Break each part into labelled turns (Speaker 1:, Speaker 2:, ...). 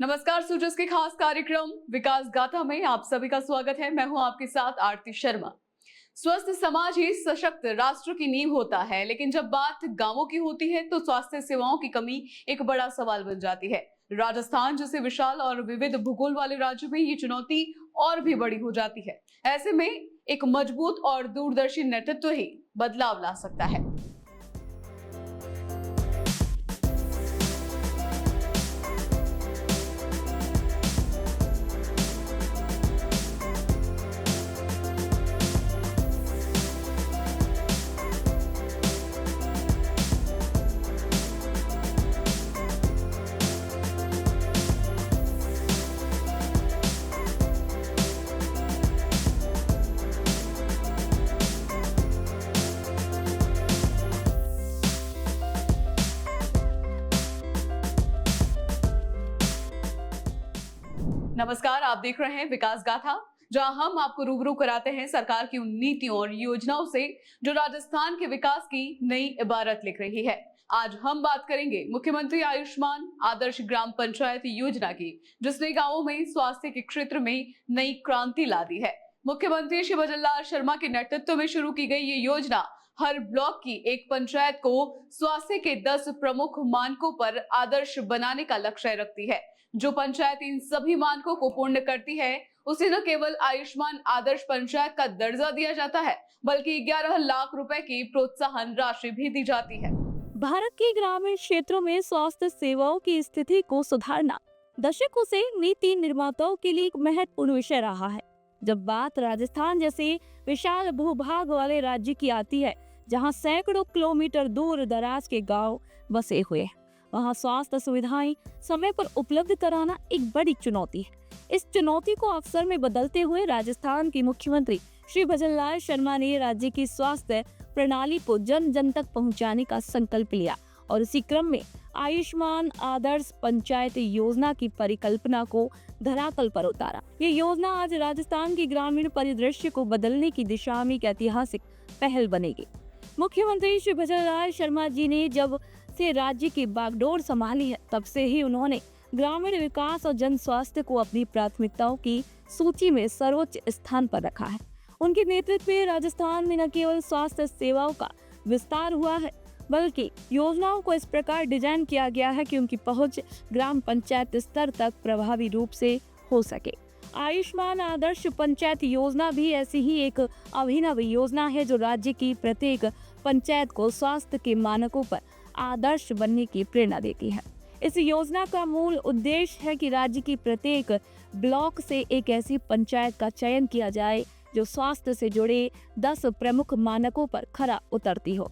Speaker 1: नमस्कार। सूजस के खास कार्यक्रम विकास गाथा में आप सभी का स्वागत है। मैं हूं आपके साथ आरती शर्मा। स्वस्थ समाज ही सशक्त राष्ट्र की नींव होता है, लेकिन जब बात गांवों की होती है तो स्वास्थ्य सेवाओं की कमी एक बड़ा सवाल बन जाती है। राजस्थान जैसे विशाल और विविध भूगोल वाले राज्य में ये चुनौती और भी बड़ी हो जाती है। ऐसे में एक मजबूत और दूरदर्शी नेतृत्व ही बदलाव ला सकता है। नमस्कार, आप देख रहे हैं विकास गाथा, जहां हम आपको रूबरू कराते हैं सरकार की उन नीतियों और योजनाओं से जो राजस्थान के विकास की नई इबारत लिख रही है। आज हम बात करेंगे मुख्यमंत्री आयुष्मान आदर्श ग्राम पंचायत योजना की, जिसने गांवों में स्वास्थ्य के क्षेत्र में नई क्रांति ला दी है। मुख्यमंत्री श्री भजनलाल शर्मा के नेतृत्व में शुरू की गई ये योजना हर ब्लॉक की एक पंचायत को स्वास्थ्य के 10 प्रमुख मानकों पर आदर्श बनाने का लक्ष्य रखती है। जो पंचायत इन सभी मानकों को पूर्ण करती है, उसे न केवल आयुष्मान आदर्श पंचायत का दर्जा दिया जाता है, बल्कि 11 लाख रुपए की प्रोत्साहन राशि भी दी जाती है।
Speaker 2: भारत के ग्रामीण क्षेत्रों में स्वास्थ्य सेवाओं की स्थिति को सुधारना दशकों से नीति निर्माताओं के लिए एक महत्वपूर्ण विषय रहा है। जब बात राजस्थान जैसे विशाल भूभाग वाले राज्य की आती है, जहां सैकड़ों किलोमीटर दूर दराज के गांव बसे हुए हैं, वहां स्वास्थ्य सुविधाएं समय पर उपलब्ध कराना एक बड़ी चुनौती है। इस चुनौती को अवसर में बदलते हुए राजस्थान के मुख्यमंत्री श्री भजनलाल शर्मा ने राज्य की स्वास्थ्य प्रणाली को जन जन तक पहुंचाने का संकल्प लिया और इसी क्रम में आयुष्मान आदर्श पंचायत योजना की परिकल्पना को धरातल पर उतारा। ये योजना आज राजस्थान के ग्रामीण परिदृश्य को बदलने की दिशा में एक ऐतिहासिक पहल बनेगी। मुख्यमंत्री श्री भजनलाल शर्मा जी ने जब से राज्य की बागडोर संभाली है, तब से ही उन्होंने ग्रामीण विकास और जन स्वास्थ्य को अपनी प्राथमिकताओं की सूची में सर्वोच्च स्थान पर रखा है। उनके नेतृत्व में राजस्थान में न केवल स्वास्थ्य सेवाओं का विस्तार हुआ है, बल्कि योजनाओं को इस प्रकार डिजाइन किया गया है कि उनकी पहुंच ग्राम पंचायत स्तर तक प्रभावी रूप से हो सके। आयुष्मान आदर्श पंचायत योजना भी ऐसी ही एक अभिनव योजना है जो राज्य की प्रत्येक पंचायत को स्वास्थ्य के मानकों पर आदर्श बनने की प्रेरणा देती है। इस योजना का मूल उद्देश्य है कि राज्य की प्रत्येक ब्लॉक से एक ऐसी पंचायत का चयन किया जाए जो स्वास्थ्य से जुड़े 10 प्रमुख मानकों पर खरा उतरती हो।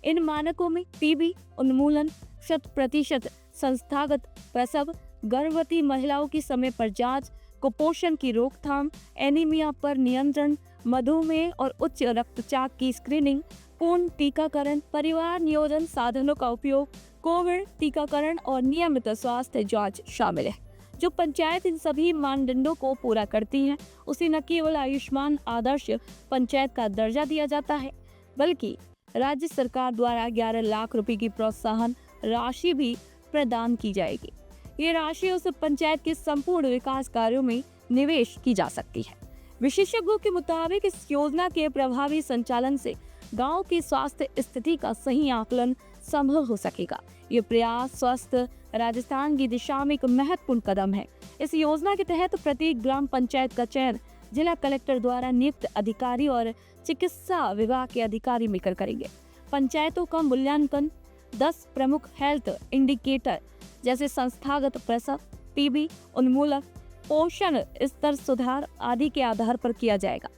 Speaker 2: इन मानकों में टीबी उन्मूलन, 100% संस्थागत प्रसव, गर्भवती महिलाओं की समय पर जांच, कुपोषण की रोकथाम, एनीमिया पर नियंत्रण, मधुमेह और उच्च रक्तचाप की स्क्रीनिंग, पूर्ण टीकाकरण, परिवार नियोजन साधनों का उपयोग, कोविड टीकाकरण और नियमित स्वास्थ्य जांच शामिल है। जो पंचायत इन सभी मानदंडों को पूरा करती है, उसे न केवल आयुष्मान आदर्श पंचायत का दर्जा दिया जाता है, बल्कि राज्य सरकार द्वारा 11 लाख रुपए की प्रोत्साहन राशि भी प्रदान की जाएगी। ये राशि उस पंचायत के संपूर्ण विकास कार्यों में निवेश की जा सकती है। विशेषज्ञों के मुताबिक इस योजना के प्रभावी संचालन से गांव की स्वास्थ्य स्थिति का सही आकलन संभव हो सकेगा। ये प्रयास स्वस्थ राजस्थान की दिशा में एक महत्वपूर्ण कदम है। इस योजना के तहत प्रत्येक ग्राम पंचायत का चयन जिला कलेक्टर द्वारा नियुक्त अधिकारी और चिकित्सा विभाग के अधिकारी मिलकर करेंगे। पंचायतों का मूल्यांकन 10 प्रमुख हेल्थ इंडिकेटर जैसे संस्थागत प्रसव, टीबी उन्मूलन, पोषण स्तर सुधार आदि के आधार पर किया जाएगा।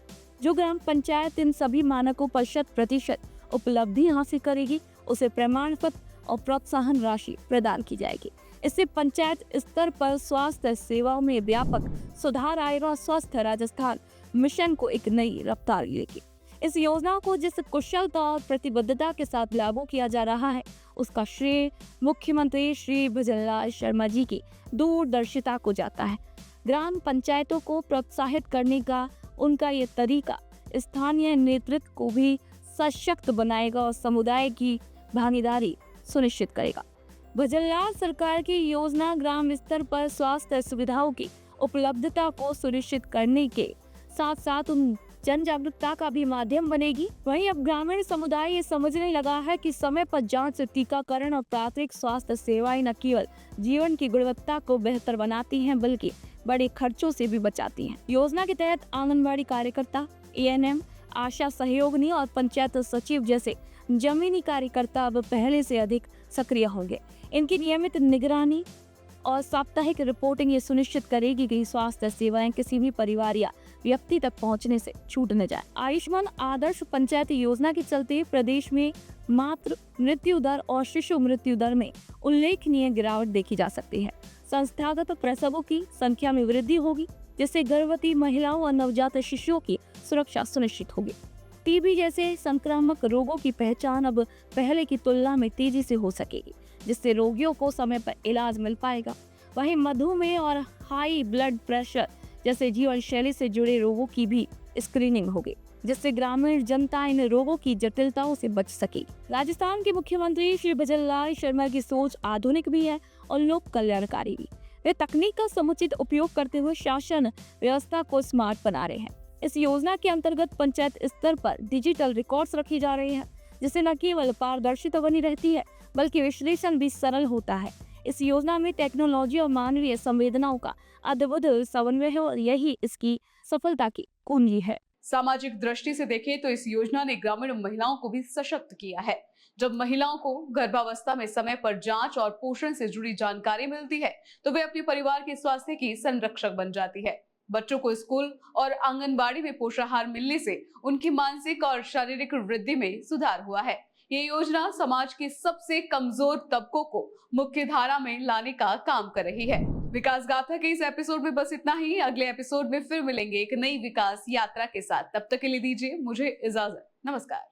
Speaker 2: जो ग्राम पंचायत इन सभी मानकों पर 100% उपलब्धि हासिल करेगी, उसे प्रमाण पत्र और प्रोत्साहन राशि प्रदान की जाएगी। इससे पंचायत स्तर पर स्वास्थ्य सेवाओं में व्यापक सुधार आएगा और स्वस्थ राजस्थान मिशन को एक नई रफ्तार मिलेगी। इस योजना को जिस कुशलता और प्रतिबद्धता के साथ लागू किया जा रहा है, उसका श्रेय मुख्यमंत्री श्री भजनलाल शर्मा जी की दूरदर्शिता को जाता है। ग्राम पंचायतों को प्रोत्साहित करने का उनका ये तरीका स्थानीय नेतृत्व को भी सशक्त बनाएगा और समुदाय की भागीदारी सुनिश्चित करेगा। भजनलाल सरकार की योजना ग्राम स्तर पर स्वास्थ्य सुविधाओं की उपलब्धता को सुनिश्चित करने के साथ साथ उन जन जागरूकता का भी माध्यम बनेगी। वहीं अब ग्रामीण समुदाय ये समझने लगा है कि समय पर जांच, टीकाकरण और प्राथमिक स्वास्थ्य सेवाएं न केवल जीवन की गुणवत्ता को बेहतर बनाती हैं बल्कि बड़े खर्चों से भी बचाती हैं। योजना के तहत आंगनबाड़ी कार्यकर्ता, एएनएम, आशा सहयोगिनी और पंचायत सचिव जैसे जमीनी कार्यकर्ता अब पहले से अधिक सक्रिय होंगे। इनकी नियमित निगरानी और साप्ताहिक रिपोर्टिंग ये सुनिश्चित करेगी कि स्वास्थ्य सेवाएं किसी भी परिवार या व्यक्ति तक पहुंचने से छूट न जाए। आयुष्मान आदर्श पंचायत योजना के चलते प्रदेश में मातृ मृत्यु दर और शिशु मृत्यु दर में उल्लेखनीय गिरावट देखी जा सकती है। संस्थागत प्रसवों की संख्या में वृद्धि होगी, जिससे गर्भवती महिलाओं और नवजात शिशुओं की सुरक्षा सुनिश्चित होगी। टीबी जैसे संक्रामक रोगों की पहचान अब पहले की तुलना में तेजी से हो सकेगी, जिससे रोगियों को समय पर इलाज मिल पाएगा। वहीं मधुमेह और हाई ब्लड प्रेशर जैसे जीवन शैली से जुड़े रोगों की भी स्क्रीनिंग होगी, जिससे ग्रामीण जनता इन रोगों की जटिलताओं से बच सकेगी। राजस्थान के मुख्यमंत्री श्री भजनलाल शर्मा की सोच आधुनिक भी है और लोक कल्याणकारी भी। वे तकनीक का समुचित उपयोग करते हुए शासन व्यवस्था को स्मार्ट बना रहे हैं। इस योजना के अंतर्गत पंचायत स्तर पर डिजिटल रिकॉर्ड्स रखी जा रही है, जिससे न केवल पारदर्शिता बनी रहती है बल्कि विश्लेषण भी सरल होता है। इस योजना में टेक्नोलॉजी और मानवीय संवेदनाओं का अद्भुत समन्वय है और यही इसकी सफलता की कुंजी है।
Speaker 1: सामाजिक दृष्टि से देखें तो इस योजना ने ग्रामीण महिलाओं को भी सशक्त किया है। जब महिलाओं को गर्भावस्था में समय पर जांच और पोषण से जुड़ी जानकारी मिलती है तो वे अपने परिवार के स्वास्थ्य की संरक्षक बन जाती है। बच्चों को स्कूल और आंगनबाड़ी में पोषाहार मिलने से उनकी मानसिक और शारीरिक वृद्धि में सुधार हुआ है। ये योजना समाज के सबसे कमजोर तबकों को मुख्य धारा में लाने का काम कर रही है। विकास गाथा के इस एपिसोड में बस इतना ही। अगले एपिसोड में फिर मिलेंगे एक नई विकास यात्रा के साथ। तब तक के लिए दीजिए मुझे इजाजत। नमस्कार।